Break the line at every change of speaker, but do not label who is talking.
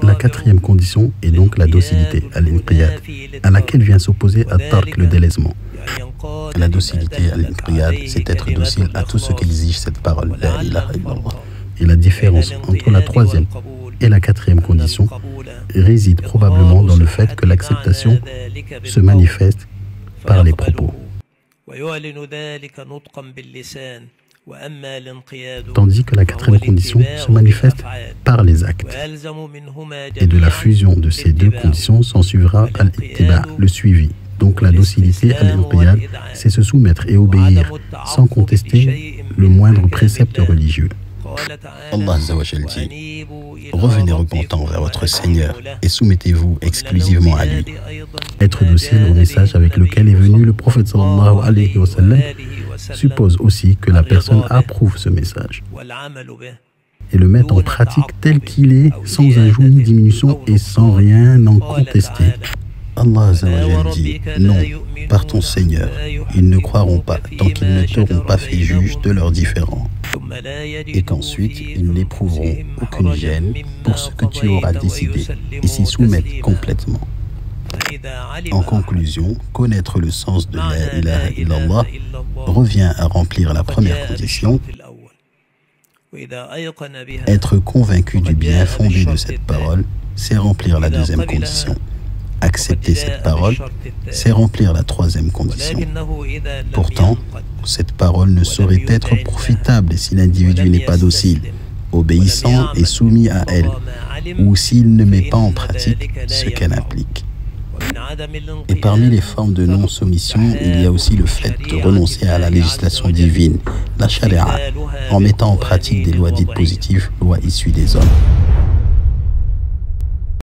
La quatrième condition est donc la docilité, al-inqiyad, à laquelle vient s'opposer at-tark, le délaissement. La docilité, al-inqiyad, c'est être docile à tout ce qu'exige cette parole, la ilaha illallah. Et la différence entre la troisième et la quatrième condition réside probablement dans le fait que l'acceptation se manifeste par les propos, tandis que la quatrième condition se manifeste par les actes. Et de la fusion de ces deux conditions s'ensuivra al-ittiba, le suivi. Donc la docilité, al-inqiyad, c'est se soumettre et obéir sans contester le moindre précepte religieux.
Allah Azza wa Jal dit: revenez repentant vers votre Seigneur et soumettez-vous exclusivement à lui.
Être docile au message avec lequel est venu le prophète sallallahu alayhi wa sallam suppose aussi que la personne approuve ce message et le mette en pratique tel qu'il est, sans ajout ni diminution et sans rien en contester.
Allah Azza wa Jal dit: non, par ton Seigneur, ils ne croiront pas tant qu'ils ne t'auront pas fait juge de leurs différends, et qu'ensuite ils n'éprouveront aucune gêne pour ce que tu auras décidé et s'y soumettent complètement. En conclusion, connaître le sens de la ilaha illallah revient à remplir la première condition. Être convaincu du bien fondé de cette parole, c'est remplir la deuxième condition. Accepter cette parole, c'est remplir la troisième condition. Pourtant, cette parole ne saurait être profitable si l'individu n'est pas docile, obéissant et soumis à elle, ou s'il ne met pas en pratique ce qu'elle implique. Et parmi les formes de non-soumission, il y a aussi le fait de renoncer à la législation divine, la charia, en mettant en pratique des lois dites positives, lois issues des hommes.